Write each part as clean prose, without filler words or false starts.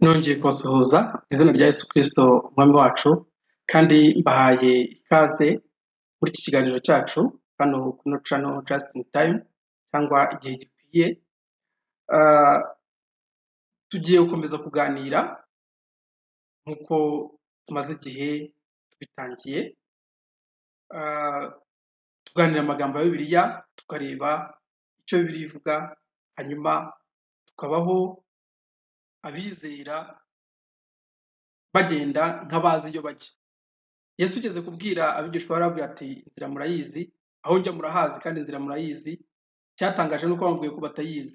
Nongeye kubasuhuza mu izina rya Yesu Kristo umwami wacu kandi mbahaye ikaze muri iki kiganiro cyacu hano kuri channel Just in Time cyangwa igihe gikwiye. Tugiye gukomeza kuganira nk'uko tumaze igihe tubitangiye, tuganira amagambo ya Bibiliya, tukareba icyo Bibiliya ivuga, hanyuma tukabaho abizera bagenda nk'abazi iyo bajya. Yesu ugeze kubwira abigishwa barabwira ati inzira murayizi, aho njya murahazi kandi inzira murayizi. Cyatangaje nuko bambwiye ko batayizi.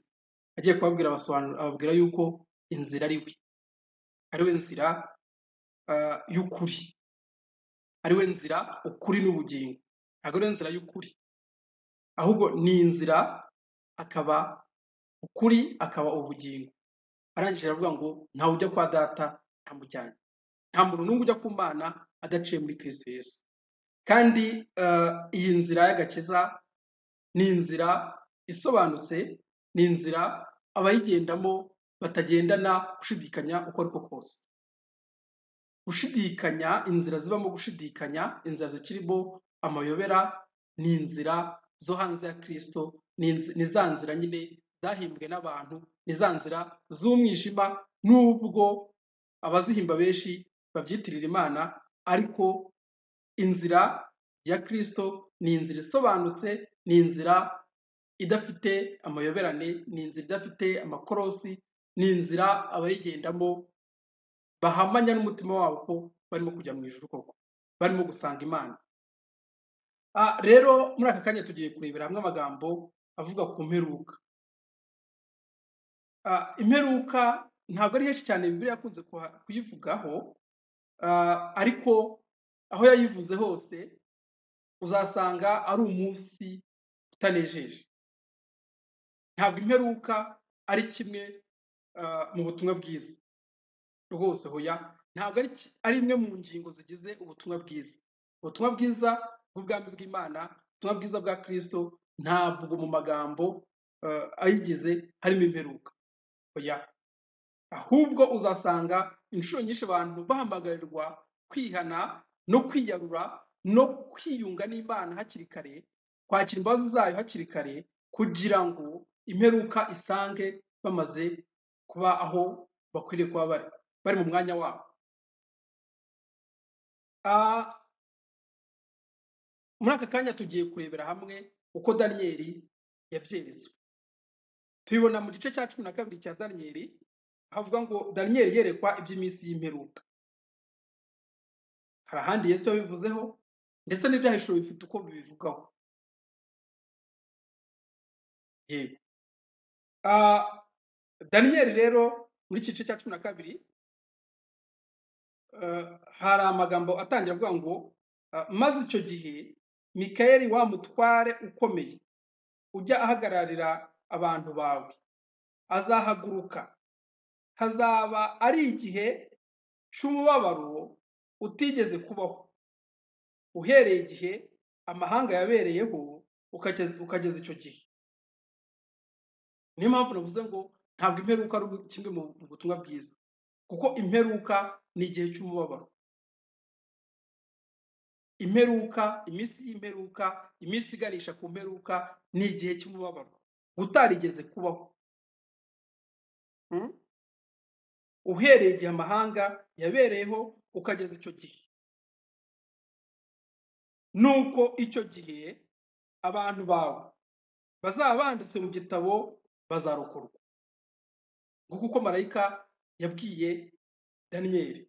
Agiye kubabwira ababwira yuko inzira ari we nzira y'ukuri, ari we nzira ukuri n'ubugingo. Ntabwo ari inzira y'ukuri, ahubwo ni inzira akaba ukuri akaba ubugingo. Arangije aravuga ngo ntawe ujya kwa data ntamujyanye, nta muntu n'umwe ujya ku Mana adaciye muri Kristo Yesu. Kandi iyi nzira y'agakiza ni inzira isobanutse, ni inzira abayigendamo batagendana gushidikanya uko ariko kose. Gushidikanya, inzira zibamo gushidikanya, inzira zikirimo amayobera, ni inzira zo hanze ya Kristo, ni za nzira nyine zahimbwe n'abantu, ni za nzira z'umwijima, nubwo abazihimba benshi babyitirira Imana, ariko inzira ya Kristo ni inzira isobanutse, ni inzira idafite amayoberane, ni inzira idafite amakorosi, ni inzira abayigendamo bahamanya n'umutima wabo ko barimo kujya mu ijuru koko, barimo gusanga Imana. Rero muri aka kanya tugiye kurebera hamwe amagambo avuga ku mperuka. Imperuka ntabwo ari henshi cyane Bibiliya yakunze kuyivugaho, ariko aho yayivuze hose uzasanga ari umunsi utanejeje. Ntabwo imperuka ari kimwe mu butumwa bwiza rwose, hoya, ntabwo ari imwe mu ngingo zigize ubutumwa bwiza. Ubutumwa bwiza bw'ubwami bw'Imana, ubutumwa bwiza bwa Kristo, ntabwo mu magambo ayigize harimo imperuka, hoya. Ahubwo uzasanga inshuro nyinshi abantu bahamagarirwa kwihana no kwiyarura no kwiyunga n'Imana hakiri kare, kwakira imbabazi zayo hakiri kare, kugira ngo imperuka isange bamaze kuba aho bakwiriye kuba bari mu mwanya wabo. Muri aka kanya tugiye kurebera hamwe uko Daniyeli yabyeretswe. Tubibona mu gice cya 12 cya Daniyeli, havuga ngo Daniyeli yerekwa iby'iminsi y'imperuka. Hari ahandi Yesu yabivuzeho, ndetse n'ibyahishuwe bifite uko bibivugaho. Yego. Daniyeli rero muri iki gice cya 12 hari amagambo atangira avuga ngo maze icyo gihe Mikayeli wa mutware ukomeye ujya ahagararira abantu bawe azahaguruka. Hazaba ari igihe cy'umubabaro utigeze kubaho, uhereye igihe amahanga yabereyeho ukageza icyo gihe. Niyo mpamvu navuze ngo ntabwo imperuka ari kimwe mu butumwa bwiza, kuko imperuka ni igihe cy'umubabaro. Imperuka, iminsi y'imperuka, iminsi iganisha ku mperuka, ni igihe cy'umubabaro utarigeze kubaho, uhereye igihe amahanga yabereyeho ukageza icyo gihe. Nuko icyo gihe abantu bawe bazaba banditswe mu gitabo bazarokorwa, nguko uko marayika yabwiye Daniyeli.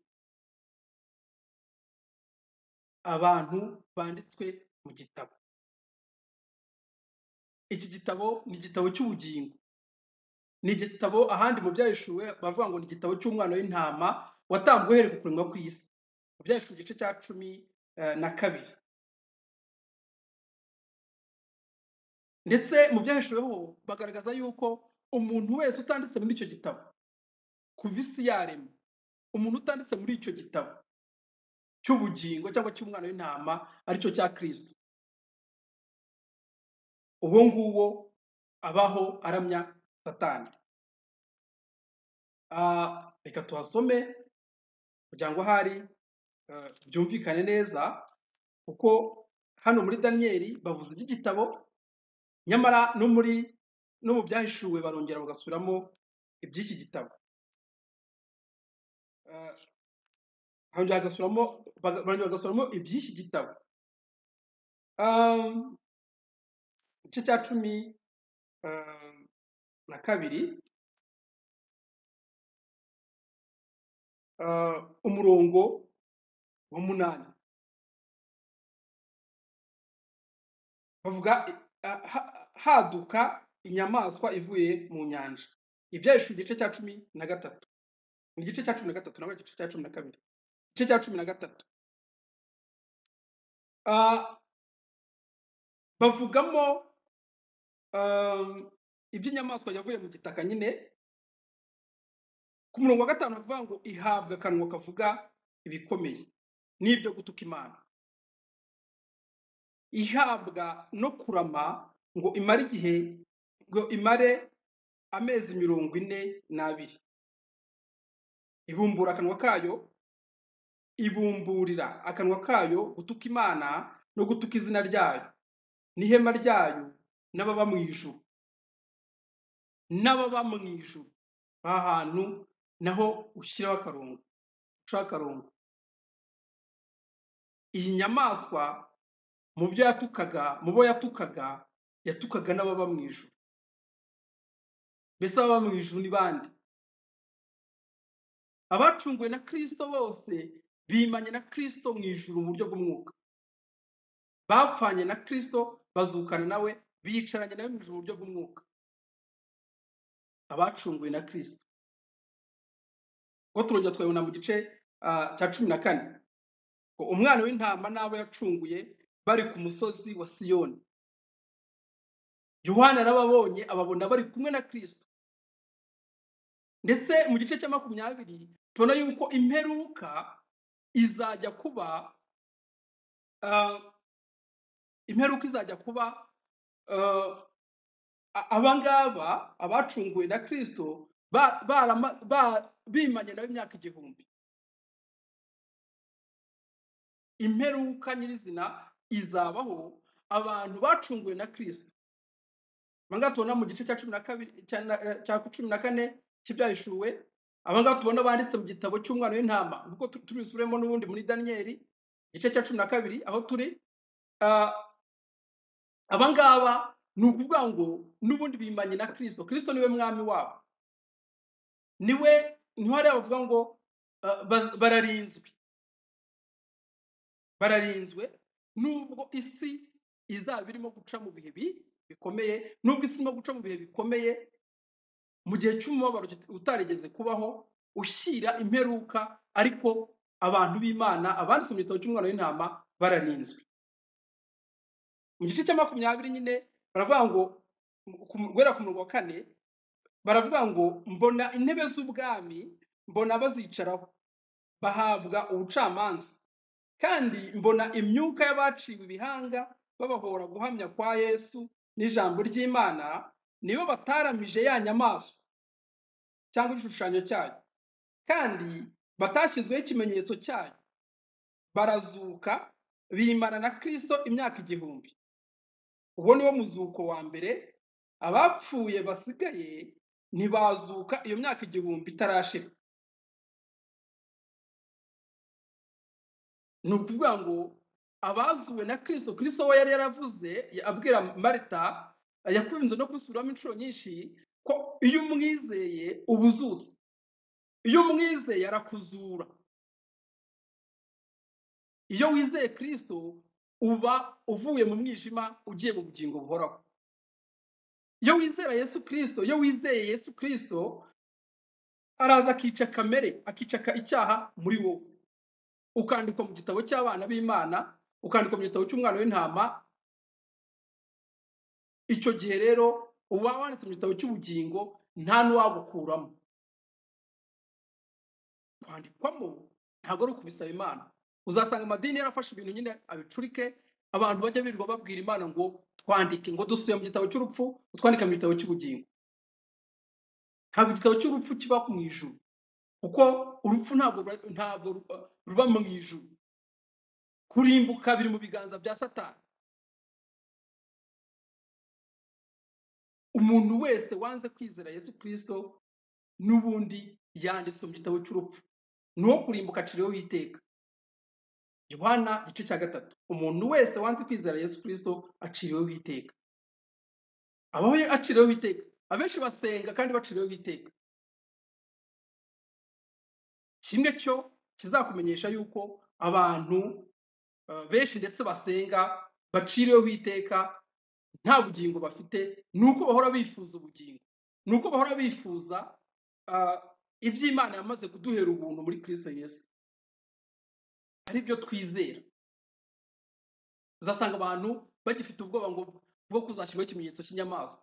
Abantu banditswe mu gitabo. Iki gitabo ni igitabo cy'ubugingo, ni igitabo ahandi mu byahishuwe bavuga ngo ni igitabo cy'umwana w'intama watambwe uhereye ku kuremwa kw'isi, mu byahishuwe igice cya 12. Ndetse mu byahishuweho bagaragaza yuko umuntu wese utanditse muri icyo gitabo kuva isi yaremwa, umuntu utanditse muri icyo gitabo cy'ubugingo cyangwa cy'umwana w'intama aricyo cya Kristo, uwo nguwo abaho aramya Satani. reka tuhasome kugira ngo ahari byumvikane neza, kuko hano muri Daniyeli bavuze iby'igitabo, nyamara no mu byahishuwe barongera bagasubiramo iby'iki gitabo. barongera bagasubiramo iby'iki gitabo. Igice cya 12 umurongo wa 8 bavuga haduka inyamaswa ivuye mu nyanja. Ibyahishuwe igice cya 13, igice cya 13 nabwo igice cya 12, igice cya 13 bavugamo iby'inyamaswa yavuye mu gitaka nyine. Ku murongo wa 5 bavuga ngo ihabwa akanwa kavuga ibikomeye n'ibyo gutuka Imana, ihabwa no kurama ngo imare igihe, ngo imare amezi 42, ibumbura akanwa kayo, ibumburira akanwa kayo gutuka Imana no gutuka izina ryayo n'ihema ryayo n'ababa mu ijuru. N'ababa mu ijuru ahantu naho ushyiraho akarongo, ucaho akarongo. Iyi nyamaswa mu bo yatukaga yatukaga n'ababa mu ijuru. Mbese ababa mu ijuru ni bande? Abacunguwe na Kristo bose bimanye na Kristo mu ijuru mu buryo bw'umwuka, bapfanye na Kristo bazukana nawe, bicaranye nawe mu ijuru mu buryo bw'umwuka. Abacunguwe na Kristo ko turongera twabona mu gice cya 14 ko umwana w'intama n'abo yacunguye bari ku musozi wa Siyoni. Yohana arababonye, ababona bari kumwe na Kristo. Ndetse mu gice cya 20 tubona yuko imperuka izajya kuba, abangaba abacunguwe na Kristo bimanye nawe imyaka 1000. Imperuka nyirizina izabaho abantu bacunguwe na Kristo. Abangaba tubona mu gice cya 14 cy'ibyahishuwe, abangaba tubona banditse mu gitabo cy'umwana w'intama, kuko tubisubiremo n'ubundi muri Daniyeli igice cya 12 aho turi. Abangaba ni ukuvuga ngo n'ubundi bimanye na Kristo. Kristo niwe mwami wabo, niho hariya bavuga ngo bararinzwe nubwo isi izaba irimo guca mu bihe bikomeye, nubwo isi irimo guca mu bihe bikomeye, mu gihe cy'umubabaro utarigeze kubaho ushyira imperuka, ariko abantu b'Imana abanditswe mu gitabo cy'umwana w'intama bararinzwe. Mu gice cya 20 nyine baravuga ngo guhera ku murongo wa 4 baravuga ngo mbona intebe z'ubwami, mbona bazicaraho, bahabwa ubucamanza, kandi mbona imyuka y'abaciwe ibihanga babahora guhamya kwa Yesu n'ijambo ry'Imana, nibo bataramije ya nyamaswa cyangwa igishushanyo cyayo, kandi batashyizweho ikimenyetso cyayo. Barazuka bimana na Kristo imyaka 1000. Uwo niwo muzuko wa mbere. Abapfuye basigaye ntibazuka iyo myaka 1000 itarashira. Ni ukuvuga ngo abazuwe na Kristo, Kristo we yari yaravuze abwira Marita, yakunze no kubisubiramo inshuro nyinshi, ko iyo umwizeye uba uzutse, iyo umwizeye arakuzura. Iyo wizeye Kristo uba uvuye mu mwijima ugiye mu bugingo buhoraho. Iyo wizera Yesu Kristo, iyo wizeye Yesu Kristo, araza akica kamere, akica icyaha muri wowe, ukandikwa mu gitabo cy'abana b'Imana, ukandikwa mu gitabo cy'umwana w'intama. Icyo gihe rero uba wanditse mu gitabo cy'ubugingo, nta n'uwagukuramo. Kwandikwamo ntabwo ari ukubisaba Imana. Uzasanga amadini yarafashe ibintu nyine abicurike, abantu bajya birirwa babwira Imana ngo twandike, ngo dusuye mu gitabo cy'urupfu, utwandika mu gitabo cy'ubugingo. Ntabwo igitabo cy'urupfu kiba mu ijuru, kuko urupfu ntabwo ruba mu ijuru. Kurimbuka biri mu biganza bya Satani. Umuntu wese wanze kwizera Yesu Kristo n'ubundi yanditswe mu gitabo cy'urupfu, nuwo kurimbuka aciriweho iteka. Yohana igice cya 3. Umuntu wese wanze kwizera Yesu Kristo aciriweho iteka. Abaho aciriweho iteka, abenshi basenga kandi baciriweho iteka. Kimwe cyo kizakumenyesha yuko abantu benshi ndetse basenga baciriweho iteka nta bugingo bafite, nuko bahora bifuza ubugingo, nuko bahora bifuza iby'Imana yamaze kuduhera ubuntu muri Kristo Yesu, ari byo twizera. Uzasanga abantu bagifite ubwoba ngo bwo kuzashyirwaho ikimenyetso cy'inyamaswa,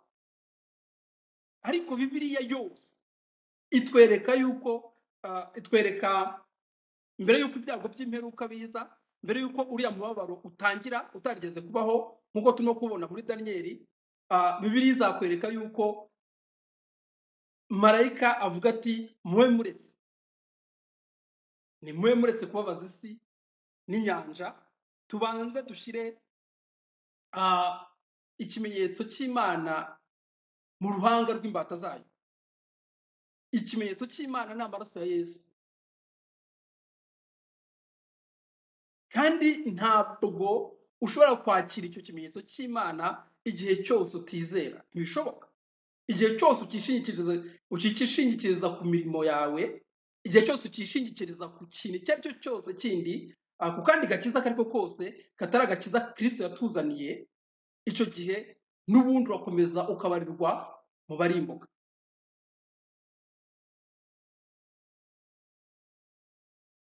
ariko Bibiliya yose itwereka yuko itwereka mbere yuko ibyago by'imperuka biza, mbere yuko uriya mubabaro utangira utarigeze kubaho, nk'uko turimo kubona muri Daniyeli. Bibiliya izakwereka yuko marayika avuga ati mube muretse, ni mube muretse kubabaza isi n'inyanja, tubanze dushyire ikimenyetso cy'Imana mu ruhanga rw'imbata zayo. Ikimenyetso cy'Imana ni amaraso ya Yesu, kandi ntabwo ushobora kwakira icyo kimenyetso cy'Imana igihe cyose utizera. Ntibishoboka. Igihe cyose ukishingikiriza ku mirimo yawe, igihe cyose ukishingikiriza ku kintu icyo ari cyo cyose kindi, ku kandi gakiza kariko kose katari agakiza Kristo yatuzaniye, icyo gihe n'ubundi urakomeza ukabarirwa mu barimbuka.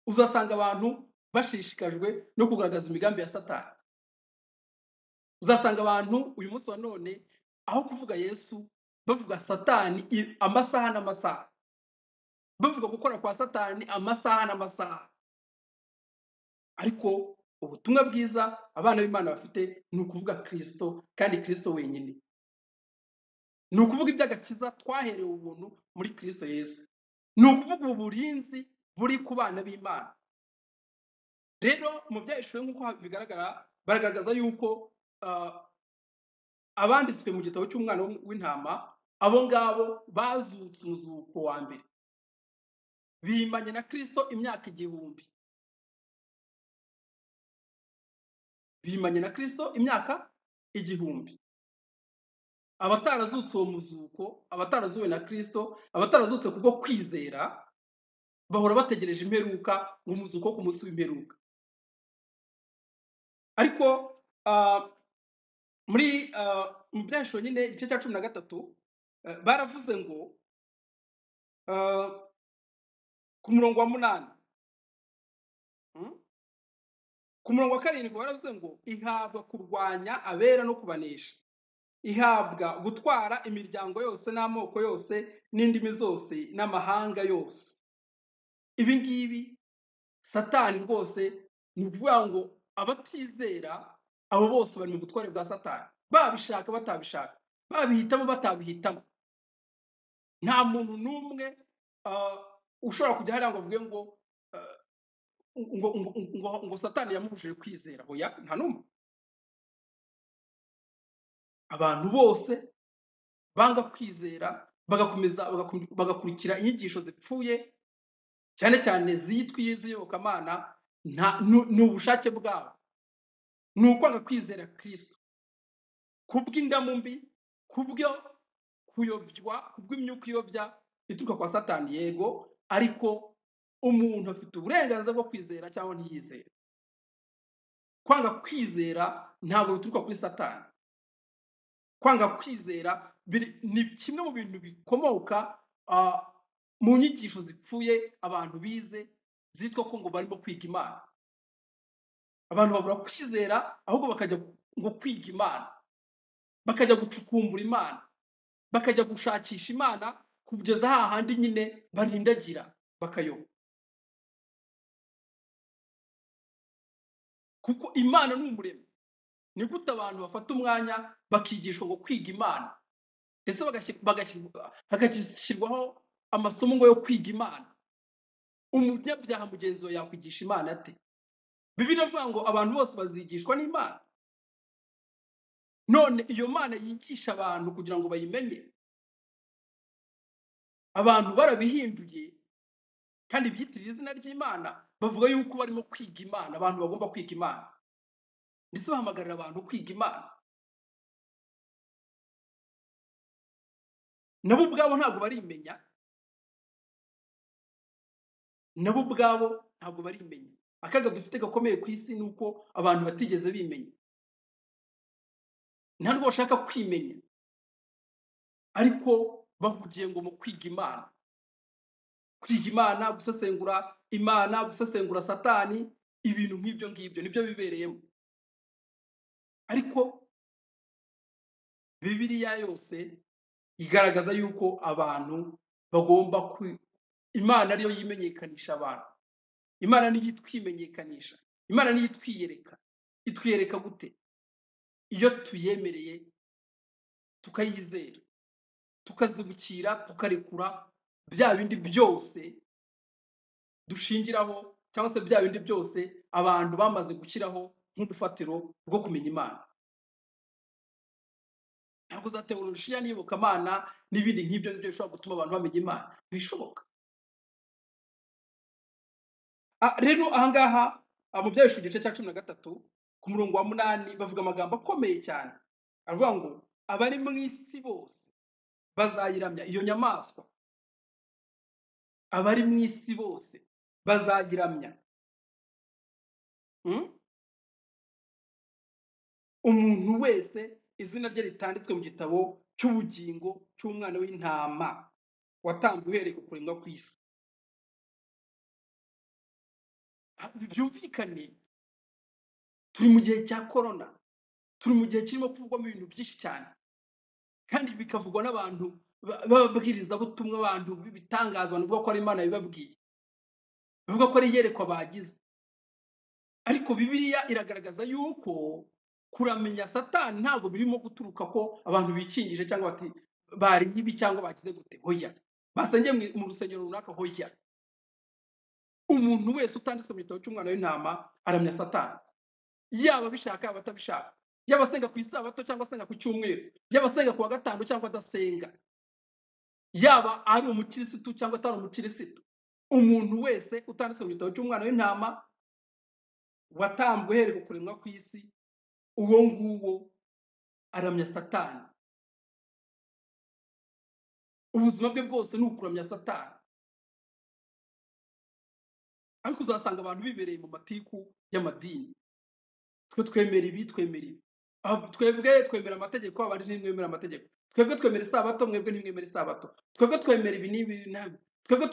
Uzasanga abantu bashishikajwe no kugaragaza imigambi ya Satani. Uzasanga abantu uyu munsi wa none aho kuvuga Yesu bavuga Satani amasaha n'amasaha, bavuga gukora kwa Satani amasaha n'amasaha. Ariko ubutumwa bwiza abana b'Imana bafite ni ukuvuga Kristo, kandi Kristo wenyine. Ni ukuvuga iby'agakiza twaherewe ubuntu muri Kristo Yesu. Ni ukuvuga ubu burinzi buri ku bana b'Imana. Rero mu byahishwe nk'uko bigaragara, baragaragaza yuko abanditswe mu gitabo cy'umwana w'intama, abo ngabo bazutse umuzuko wa mbere, bimanye na Kristo imyaka 1000. Bimanye na Kristo imyaka 1000. Abatarazutse uwo muzuko, abatarazuwe na Kristo, abatarazutse kubwo kwizera, bahora bategereje imperuka, umuzuko ku munsi w'imperuka. Ariko muri mu byahishwe nyine igice cya 13 baravuze ngo ku murongo wa 8, ku murongo wa 7 baravuze ngo ihabwa kurwanya abera no kubanesha, ihabwa gutwara imiryango yose n'amoko yose n'indimi zose n'amahanga yose. Ibi ngibi Satani rwose ni ukuvuga ngo abatizera abo bose bari mu butware bwa Satani, babishaka batabishaka, babihitamo batabihitamo. Nta muntu n'umwe ushobora kujya hariya ngo avuge ngo Satani yamubujije kwizera. Oya, nta n'umwe. Abantu bose banga kwizera bagakomeza bagakurikira inyigisho zipfuye, cyane cyane zitwa iz'iyobokamana, ni ubushake bwabo, ni ukwanga kwizera Kristo kubw'indamu mbi, kubyo kuyobywa, kubw'imyuka iyobya ituruka kwa Satani. Yego, ariko umuntu afite uburenganzira bwo kwizera cyangwa ntiyizere. Kwanga kwizera ntabwo bituruka kuri Satani. Kwanga kwizera ni kimwe mu bintu bikomoka mu nyigisho zipfuye abantu bize, zitwa ko ngo barimo kwiga Imana. Abantu babura kwizera, ahubwo bakajya ngo kwiga Imana, bakajya gucukumbura Imana, bakajya gushakisha Imana kugeza hahandi nyine barindagira bakayoba. Kuko Imana ni umuremyi. Ni gute abantu bafata umwanya bakigishwa ngo kwiga Imana, ndetse hagashyirwaho amasomo ngo yo kwiga Imana, umunyabyaha mugenzi we yakwigisha Imana ate? Bibiliya iravuga ngo abantu bose bazigishwa n'Imana. None iyo Mana yigisha abantu kugira ngo bayimenye, abantu barabihinduye kandi byitirira izina ry'Imana, bavuga yuko barimo kwiga Imana, abantu bagomba kwiga Imana. Ndetse bahamagarira abantu kwiga Imana. Nabo ubwabo ntabwo barimenya, nabo ubwabo ntabwo barimenya. Akaga dufite gakomeye ku isi ni uko abantu batigeze bimenya, nta nubwo bashaka kwimenya, ariko bahugiye ngo mu kwiga Imana. Kwiga Imana, gusesengura Imana, gusesengura Satani, ibintu nk'ibyo ngibyo nibyo bibereyemo. Ariko Bibiliya yose igaragaza yuko abantu bagomba Imana ariyo yimenyekanisha abantu. Imana niyo itwimenyekanisha, Imana niyo itwiyereka. Itwiyereka gute? Iyo tuyemereye tukayizera, tukazibukira, tukarekura bya bindi byose dushingiraho, cyangwa se bya bindi byose abantu bamaze gushyiraho nk'urufatiro rwo kumenya Imana. Ntabwo za teolojiya n'iyobokamana n'ibindi nk'ibyo ngibyo bishobora gutuma abantu bamenya Imana, ntibishoboka. Rero ahangaha mu Byahishuwe igice cya 13 ku murongo wa 8 bavuga amagambo akomeye cyane, aravuga ngo abari mu isi bose bazayiramya iyo nyamaswa. Abari mu isi bose bazayiramya. Umuntu wese izina rye ritanditswe mu gitabo cy'ubugingo cy'umwana w'intama watanzwe uhereye ku kuremwa kw'isi. Byumvikane, turi mu gihe cya korona, turi mu gihe kirimo kuvugwamo ibintu byinshi cyane, kandi bikavugwa n'abantu b'ababwirizabutumwa, abantu b'ibitangaza, abantu bavuga ko ari Imana bibabwiye, bavuga ko ari iyerekwa bagize. Ariko Bibiliya iragaragaza yuko kuramenya Satani ntabwo birimo guturuka ko abantu bikingije cyangwa bati bari nk'ibi cyangwa bagize gute. Hoya, basengeye mu rusengero runaka. Hoya, umuntu wese utanditswe mu gitabo cy'umwana w'intama aramya Satani, yaba abishaka yaba atabishaka, yaba asenga ku isabato cyangwa asenga ku cyumweru, yaba asenga ku wa gatanu cyangwa adasenga, yaba ari umukirisitu cyangwa atari umukirisitu. Umuntu wese utanditswe mu gitabo cy'umwana w'intama watambwe uhereye ku kuremwa kw'isi, uwo nguwo aramya Satani. Ubuzima bwe bwose ni ukuramya Satani. Ariko uzasanga abantu bibereye mu matiku y'amadini. Twe twemera ibi, twemera ibi. Twebwe twemera amategeko, abandi ntimwemera amategeko. Twebwe twemera isabato, mwebwe ntimwemera isabato. Twebwe twemera ibi n'ibi. Twebwe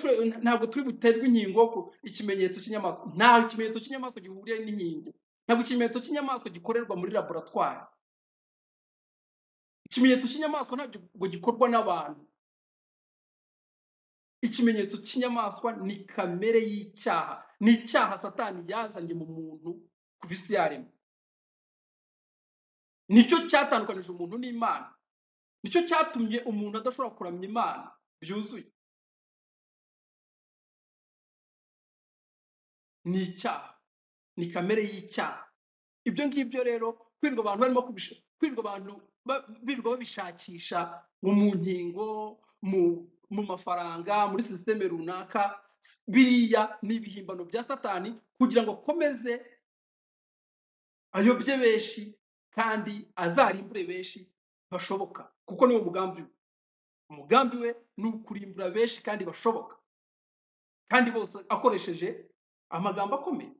ntabwo turi buterwe inkingo ku ikimenyetso cy'inyamaswa. Nta ikimenyetso cy'inyamaswa gihuriye n'inkingo. Ntabwo ikimenyetso cy'inyamaswa gikorerwa muri laboratwari. Ikimenyetso cy'inyamaswa ntabwo gikorwa n'abantu. Ikimenyetso cy'inyamaswa ni kamere y'icyaha, ni icyaha Satani yazanye mu muntu kuva isi yaremwa. Nicyo cyatandukanije umuntu n'Imana, nicyo cyatumye umuntu adashobora kuramya Imana byuzuye. Ni icyaha, ni kamere y'icyaha. Ibyo ngibyo rero kwirirwa abantu barimo kwirirwa abantu birirwa babishakisha mu nkingo, mu mafaranga, muri sisiteme runaka, biriya ni ibihimbano bya Satani kugira ngo akomeze ayobye benshi kandi azarimbure benshi bashoboka, kuko niwo mugambi we. Umugambi we ni ukurimbura benshi kandi bashoboka, kandi bose akoresheje amagambo akomeye,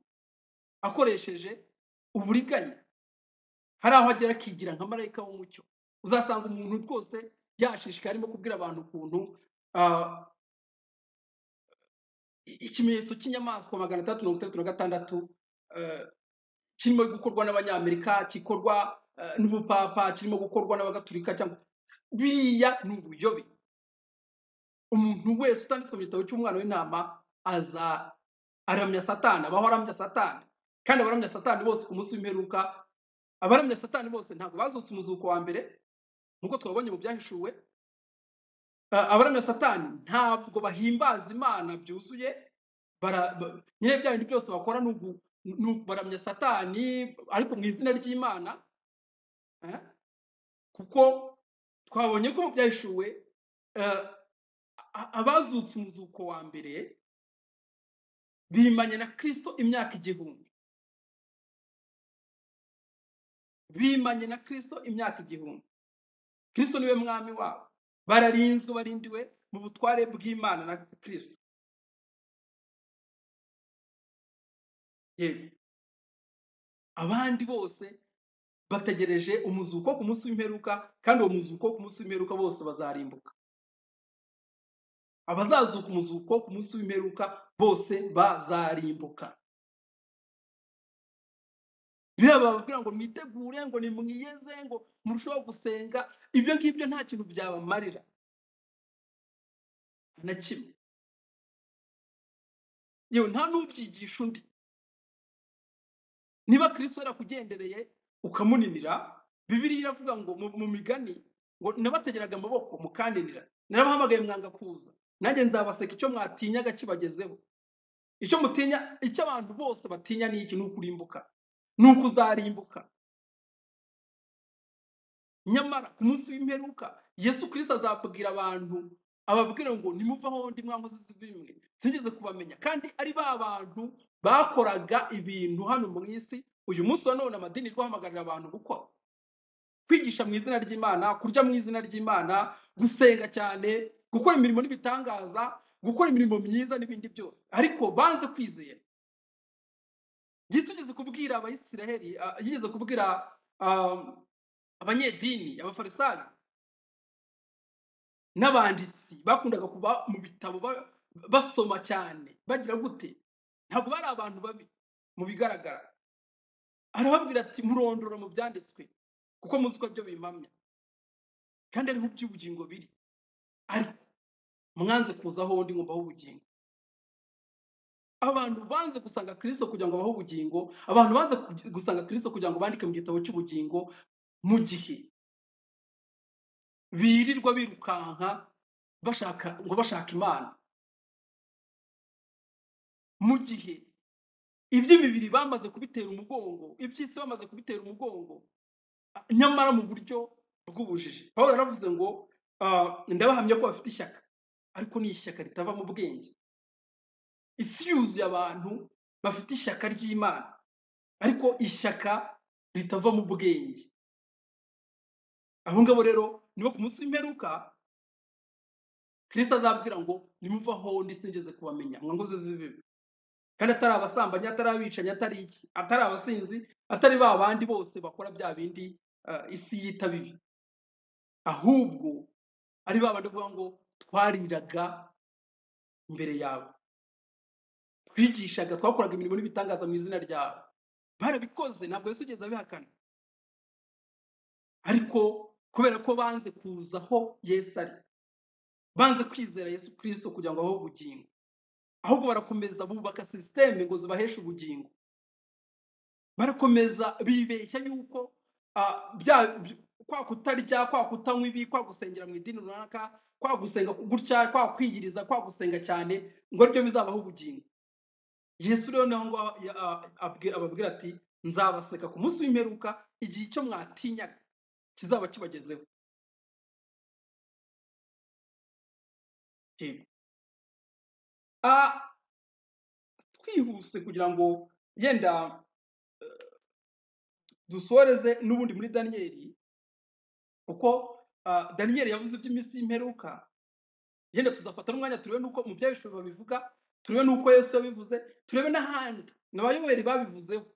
akoresheje uburiganya. Hari aho agera akigira nka marayika w'umucyo. Uzasanga umuntu rwose yashishikaye arimo kubwira abantu ukuntu ikimenyetso cy'inyamaswa 366 kirimo gukorwa n'Abanyamerika, gikorwa n'ubupapa, kirimo gukorwa n'Abagatulika, cyangwa biriya ni ubuyobe. Umuntu wese utanditswe mu gitabo cy'umwana w'intama aramya Satani, abaho aramya Satani. Kandi abaramya Satani bose ku munsi w'imperuka, abaramya Satani bose ntabwo bazutse umuzuko wa mbere nk'uko twabonye mu Byahishuwe. Abaramya Satani ntabwo bahimbaza Imana byuzuye, nyine bya bintu byose bakora ni ukubaramya satani ariko mu izina ry'Imana, eh? Kuko twabonye ko byahishuwe abazutse umuzuko wa mbere bimanye na Kristo imyaka 1000, bimanye na Kristo imyaka 1000. Kristo niwe mwami wabo, bararinzwe, barindiwe mu butware bw'Imana na Kristo. Yego, abandi bose bategereje umuzuko ku munsi w'imperuka, kandi uwo muzuko ku munsi w'imperuka bose bazarimbuka. Abazazuka umuzuko ku munsi w'imperuka bose bazarimbuka. Biriya bababwira ngo mwitegure, ngo nimwiyeze, ngo murusheho gusenga, ibyo ngibyo nta kintu byabamarira na kimwe. Yewe nta n'ubyigisha undi. Niba Kristo yarakugendereye ukamuninira, Bibiliya iravuga ngo mu migani ngo nabategeraga amaboko mukanninira, narabahamagaye mwanga kuza, nanjye nzabaseka icyo mwatinyaga kibagezeho. Icyo mutinya, icyo abantu bose batinya ni iki? Ni ukurimbuka, ni ukuzarimbuka. Nyamara ku munsi w'imperuka Yesu Kristo azabwira abantu, ababwira ngo nimuvaho ndi mwankozi z'ibimwe, sinigeze kubamenya. Kandi ari ba bantu bakoraga ibintu hano mu isi. Uyu munsi wa none amadini rwahamagarira abantu gukora, kwigisha mu izina ry'Imana, kurya mu izina ry'Imana, gusenga cyane, gukora imirimo n'ibitangaza, gukora imirimo myiza n'ibindi byose, ariko banze kwizera. Yesu yigeze kubwira Abayisiraheli, yigeze kubwira abanyedini, abafarisayo n'abanditsi bakundaga kuba mu bitabo basoma cyane, bagira gute? Ntabwo bari abantu babi mu bigaragara. Arababwira ati murondora mu byanditswe kuko muzi ko byo bimpamya, kandi ariho by'ubugingo biri, ariko mwanze kuzaho ndi ngo mbaho ubugingo. Abantu banze gusanga Kristo kugira ngo baho ubugingo, abantu banze gusanga Kristo kugira ngo bandike mu gitabo cy'ubugingo, mu gihe birirwa birukanka bashaka Imana, mu gihe iby'imibiri bamaze kubitera umugongo, iby'isi bamaze kubitera umugongo, nyamara mu buryo bw'ubujiji. Pawulo yaravuze ngo ndabahamya ko bafite ishyaka, ariko ni ishyaka ritava mu bwenge. Isi yuzuye abantu bafite ishyaka ry'Imana, ariko ishyaka ritava mu bwenge. Abo ngabo rero nibo ku munsi w'imperuka Kristo azabwira ngo nimuvaho ndi sinigeze kubamenya, mwankozi z'ibibi. Kandi atari abasambanyi, atari abicanyi, atari iki, atari abasinzi, atari ba bandi bose bakora bya bindi isi yita bibi, ahubwo ari ba bandi bavuga ngo twariraga imbere yawe, twigishaga, twakoraga imirimo n'ibitangaza mu izina ryawe. Barabikoze, ntabwo Yesu ugeze abihakana, ariko kubera ko banze kuza aho Yesu ari, banze kwizera Yesu Kristo kugira ngo baho ubugingo, ahubwo barakomeza bubaka systeme ngo zibaheshe ubugingo. Barakomeza bibeshya yuko kwa kutarya, kwa kutanywa ibi, kwa gusengera mu idini runaka, kwa gusenga gutya, kwa kwiyiriza, kwa gusenga cyane, ngo aribyo bizabaho ubugingo. Yesu rero naho ngo ababwira ati nzabaseka ku munsi w'imperuka, igihe icyo mwatinyaga kizaba kibagezeho. Twihuse kugira ngo yenda dusoreze n'ubundi muri Daniyeli, kuko Daniyeli yavuze iby'iminsi y'imperuka. Yenda tuzafata n'umwanya turebe nuko mu byahishuwe babivuga, turebe nuko Yesu yabivuze, turebe n'ahandi n'abayoberi babivuzeho.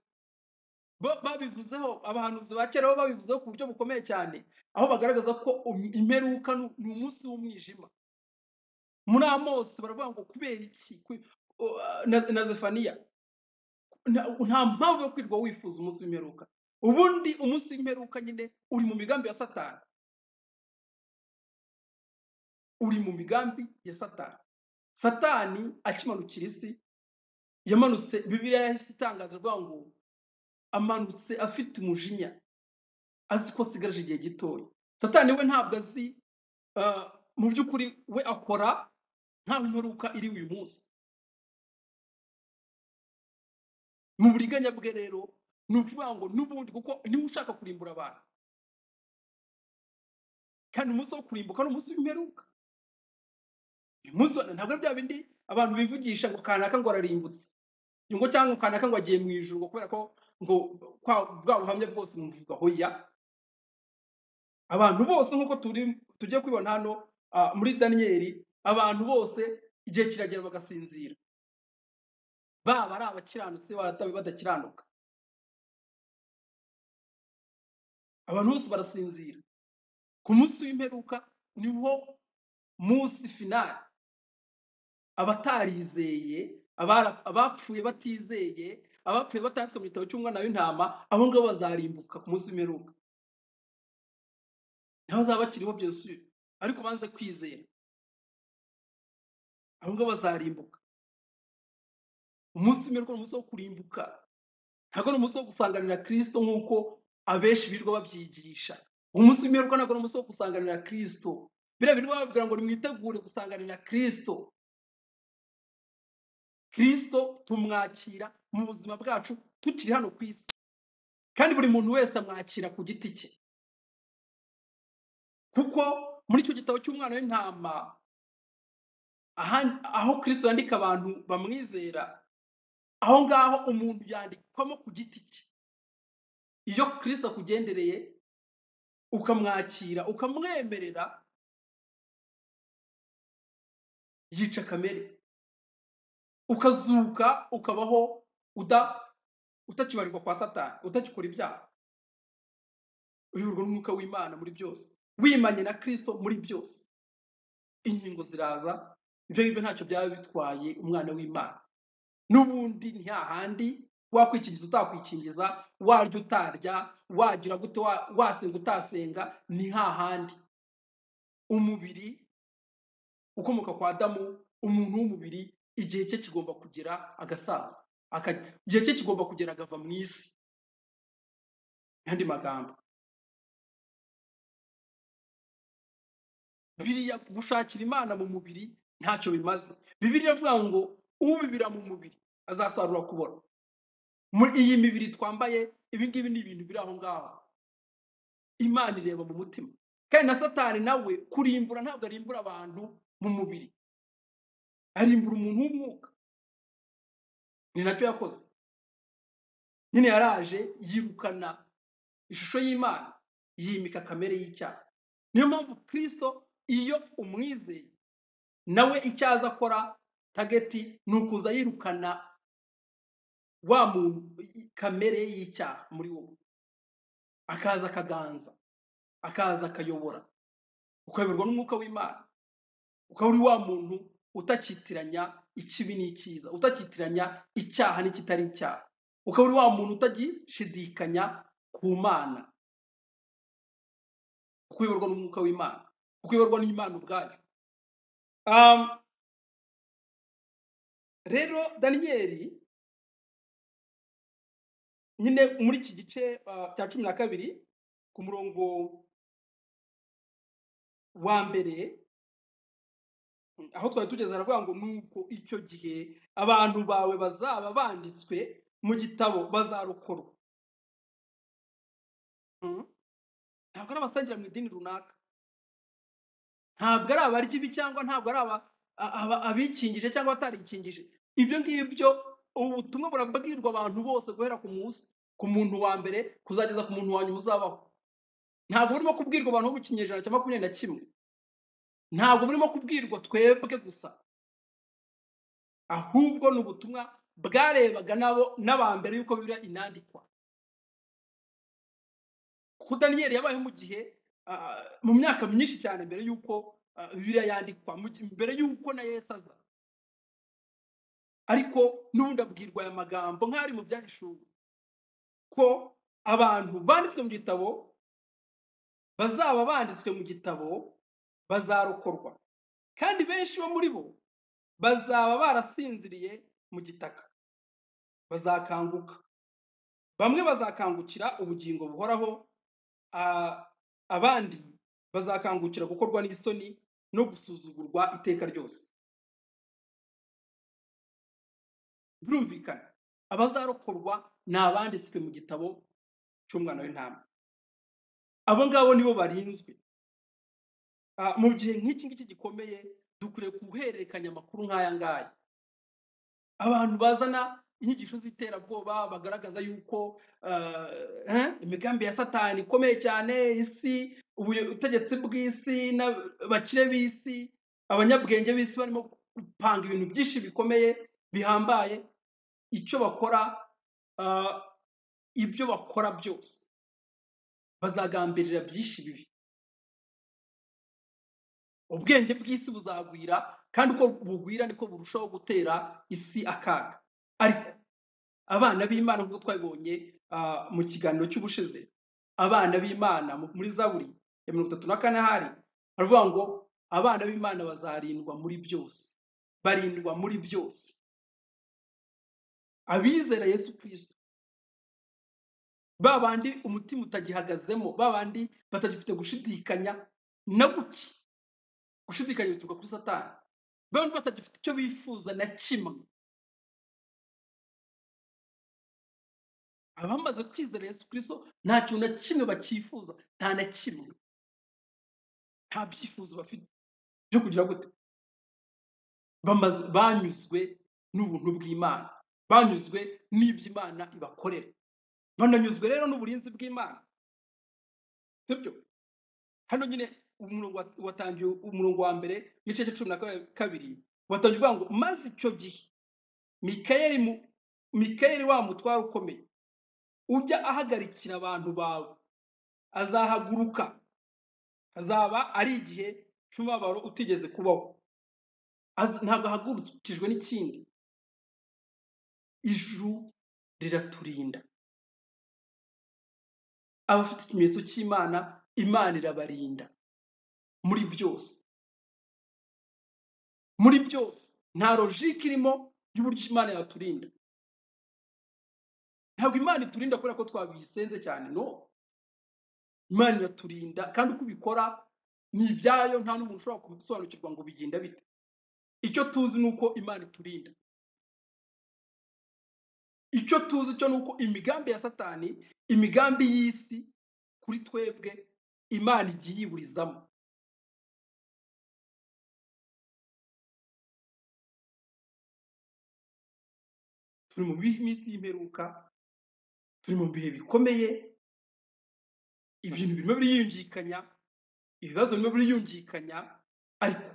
Babivuzeho, abahanuzi ba kera babivuzeho ku buryo bukomeye cyane, aho bagaragaza ko imperuka ni umunsi w'umwijima. Muri Amosi baravuga ngo kubera iki, na Zefaniya, nta mpamvu yo kwirwa wifuza umunsi w'imperuka. Ubundi umunsi w'imperuka nyine uri mu migambi ya Satani, uri mu migambi ya Satani. Satani akimanukira isi, yamanutse, Bibiliya yahise itangaza avuga ngo amanutse afite umujinya, azi ko asigaje igihe gitoya. Satani we ntabwo azi, mu by'ukuri we akora nta imperuka iri uyu munsi. mu buriganya bwe rero ni ukuvuga ngo n'ubundi kuko niwe ushaka kurimbura abantu, kandi umunsi wo kurimbuka ni umunsi w'imperuka. uyu munsi ntabwo ari bya bindi abantu bivugisha ngo kanaka ngo ararimbutse, ngo cyangwa kanaka ngo agiye mu ijuru ngo kubera ko ngo bwa buhamya bwose muvuga hoya. Abantu bose nk'uko tugiye kubibona hano muri Daniyeli, abantu bose igihe kiragera bagasinzira, baba ari abakiranutsi badakiranuka, abantu bose barasinzira. Ku munsi w'imperuka niho munsi finali abatarizeye, abapfuye batizeye, abapfuye batanditswe mu gitabo cy'umwana w'intama, abo ngabo bazarimbuka ku munsi w'imperuka. Ntaho bazaba bakiriho byose, ariko banze kwizera, abo ngabo bazarimbuka. Umunsi w'imperuka ni umunsi wo kurimbuka, ntabwo ari umunsi wo gusanganira Kristo nk'uko abenshi birirwa babyigisha. Umunsi w'imperuka ntabwo ari umunsi wo gusanganira Kristo. Biriya birirwa bababwira ngo nimwitegure gusanganira Kristo. Kristo tumwakira mu buzima bwacu tukiri hano ku isi, kandi buri muntu wese amwakira ku giti cye, kuko muri icyo gitabo cy'umwana w'intama aho Kristo yandika abantu bamwizera, aho ngaho umuntu yandikwamo ku giti cye. Iyo Kristo akugendereye ukamwakira ukamwemerera, yica kamere, ukazuka ukabaho utakibarirwa kwa Satani, utakikora ibyaha, uyoborwa n'umwuka w'Imana muri byose, wimanye na Kristo muri byose. Inkingo ziraza, ibyo ngibyo ntacyo byaba bitwaye umwana w'Imana. N'ubundi ni hahandi wakwikingiza utakwikingiza, warya utarya, wagira gute, wasenga utasenga, ni hahandi. Umubiri ukomoka kwa Adamu, umuntu w'umubiri igihe cye kigomba kugera agasaza, igihe cye kigomba kugera agava mu isi. Yandi magambo, biriya gushakira Imana mu mubiri ntacyo bimaze. Bibiliya iravuga ngo ubibira mu mubiri azasarura kubona. Muri iyi mibiri twambaye, ibi ngibi ni ibintu biri aho ngaho. Imana ireba mu mutima, kandi na Satani nawe kurimbura ntabwo arimbura abantu mu mubiri, arimbura umuntu w'umwuka. Ni nacyo yakoze. Nyine yaraje yirukana ishusho y'Imana, yimika kamere y'icyaha. Niyo mpamvu Kristo iyo umwizeye nawe icyo aza akora tageti ni ukuza yirukana wa muntu kamere y'icyaha muri wowe, akaza akaganza, akaza akayobora, ukayoborwa n'umwuka w'Imana, ukaba uri wa muntu utakitiranya ikibi n'icyiza, utakitiranya icyaha n'ikitari icyaha, ukaba uri wa muntu utagishidikanya ku Mana, ukuyoborwa n'umwuka w'Imana, ukuyoborwa n'Imana ubwayo. Rero Daniyeli nyine muri iki gice cya 12 ku murongo wa mbere, aho twari tugeze aravuga ngo nuko icyo gihe abantu bawe bazaba banditswe mu gitabo bazarokorwa. Ntabwo ari abasangira mu idini runaka, ntabwo ari abarya ibi, cyangwa ntabwo ari abikingije cyangwa atarikingije. Ibyo ngibyo ubutumwa burabwirwa abantu bose guhera ku muntu wa mbere kuzageza ku muntu wa nyuma uzabaho. Ntabwo burimo kubwirwa abantu bo mu kinyejana cya 21, ntabwo burimo kubwirwa twebwe gusa, ahubwo ni ubutumwa bwarebaga n'abambere yuko Bibiliya inandikwa. Kuko Daniyeli yabayeho mu gihe mu myaka myinshi cyane mbere yuko Bibiliya yandikwa, mbere yuko na Yesu aza. Ariko n'ubundi abwirwa aya magambo nk'ari mu byahishuwe, ko abantu banditswe mu gitabo bazaba banditswe mu gitabo bazarokorwa, kandi benshi bo muri bo bazaba barasinziriye mu gitaka, bazakanguka. Bamwe bazakangukira ubugingo buhoraho, abandi bazakangukira gukorwa n'isoni no gusuzugurwa iteka ryose. Birumvikana abazarokorwa ni abanditswe mu gitabo cy'umwana w'intama. Abo ngabo nibo barinzwe. Mu gihe nk'iki ngiki gikomeye dukwiriye guhererekanya amakuru nk'aya ngaya. Abantu bazana inyigisho z'iterabwoba bagaragaza yuko imigambi ya Satani ikomeye cyane, isi, ubutegetsi bw'isi n'abakire b'isi, abanyabwenge b'isi barimo gupanga ibintu byinshi bikomeye bihambaye. Icyo bakora, ibyo bakora byose bazagambirira byinshi bibi. Ubwenge bw'isi buzagwira, kandi uko bugwira niko burushaho gutera isi akaga. Ariko abana b'Imana nk'uko twabibonye mu kiganiro cy'ubushize, abana b'Imana muri Zaburi ya 34 hari baravuga ngo abana b'Imana bazarindwa muri byose, barindwa muri byose. Abizera Yesu Kristo, babandi umutima utagihagazemo, babandi batagifite gushidikanya na guki. Gushidikanya bituruka kuri Satani. Babandi batagifite icyo bifuza na kimwe, abamaze kwizera Yesu Kristo nta kintu na kimwe bakifuza, nta na kimwe, nta byifuzo bafite byo kugira gute. Banyuzwe n'ubuntu bw'Imana, banyuzwe n'ibyo Imana ibakorera, bananyuzwe rero n'uburinzi bw'Imana. Sibyo? Hano nyine watangiye umurongo wa mbere igice cya 12 watangiye uvuga ngo maze icyo gihe Mikayeli wa mutware ukomeye ujya ahagarikira abantu bawe azahaguruka. Azaba ari igihe cy'umubabaro utigeze kubaho. Ntabwo ahagurukijwe n'ikindi. Ijuru riraturinda. Abafite ikimenyetso cy'Imana, Imana irabarinda muri byose. Muri byose nta logique irimo y'uburyo Imana yaturinda. Ntabwo Imana iturinda kubera ko twabisenze cyane, no. Imana iraturinda, kandi uko ubikora ni ibyayo, nta n'umuntu ushobora kubisobanukirwa ngo bigenda bite. Icyo tuzi ni uko Imana iturinda. Icyo tuzi cyo ni uko imigambi ya Satani, imigambi y'isi kuri twebwe, Imana igiye yiburizamo. Turi mu minsi y'imperuka, turi mu bihe bikomeye, ibintu birimo biriyungikanya, ibibazo birimo biriyungikanya, ariko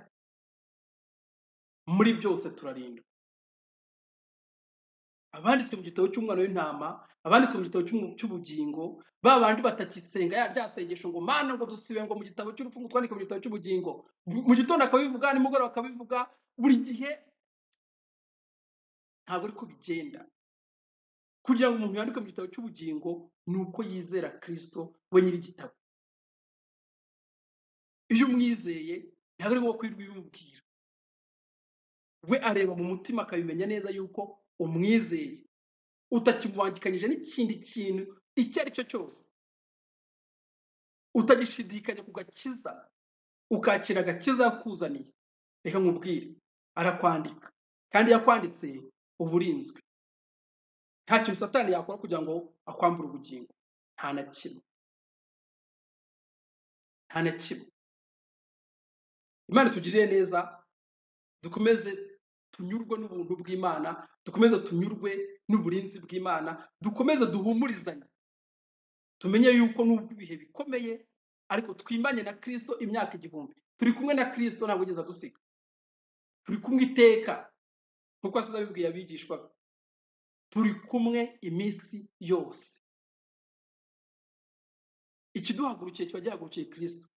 muri byose turarindwa. Abanditswe mu gitabo cy'umwana w'intama, abanditswe mu gitabo cy'ubugingo, babandi batakisenga rya sengesho ngo Mana ngo dusibe ngo mu gitabo cy'urupfu ngo twandike mu gitabo cy'ubugingo, mu gitondo akabivuga, nimugoroba akabivuga, buri gihe. Ntabwo ariko bigenda. Kugira ngo umuntu yandike mu gitabo cy'ubugingo ni uko yizera Kristo we nyiri igitabo. Iyo umwizeye ntabwo ari ngombwa kwirirwa ubimubwira. We areba mu mutima akabimenya neza yuko umwizeye, utakimubangikanyije n'ikindi kintu icyo ari cyo cyose, utagishidikanya ku gakiza, ukakira agakiza yakuzaniye. Reka nkubwire, arakwandika, kandi yakwanditse uburinzwe. Nta kintu Satani yakora kugira ngo akwambure ubugingo, nta na kimwe, nta na kimwe. Imana itugirire neza, dukomeze tunyurwe n'ubuntu bw'Imana, dukomeze tunyurwe n'uburinzi bw'Imana, dukomeze duhumurizanye, tumenye yuko nubwo ibihe bikomeye, ariko twimbanye na Kristo imyaka 1000. Turi kumwe na Kristo, ntabwo yigeze adusiga. Turi kumwe iteka, nkuko asize abibwiye abigishwa. Turi kumwe iminsi yose. Ikiduhagurukiye kiba gihagurukiye Kristo.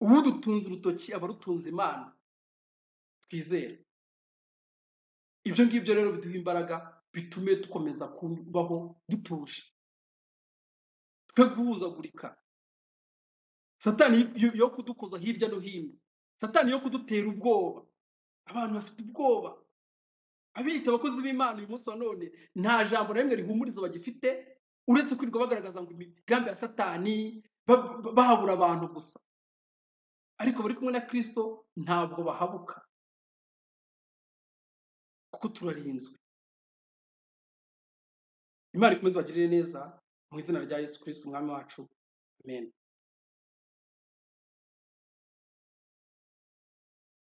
Ubu dutunze urutoki abarutunze Imana twizera. Ibyo ngibyo rero biduha imbaraga, bitume dukomeza kubaho dutuje, twe guhuzagurika. Satani yo kudukoza hirya no hino, Satani yo kudutera ubwoba. Abantu bafite ubwoba, abita abakozi b'Imana uyu munsi wa none nta jambo na rimwe rihumuriza bagifite, uretse kwirirwa bagaragaza ngo imigambi ya Satani, bahabura abantu gusa. Ariko bari kumwe na Kristo ntabwo bahabuka. kuko turarinzwe. Imana ikomeze ibagirire neza mu izina rya Yesu Kristo umwami wacu. Amen.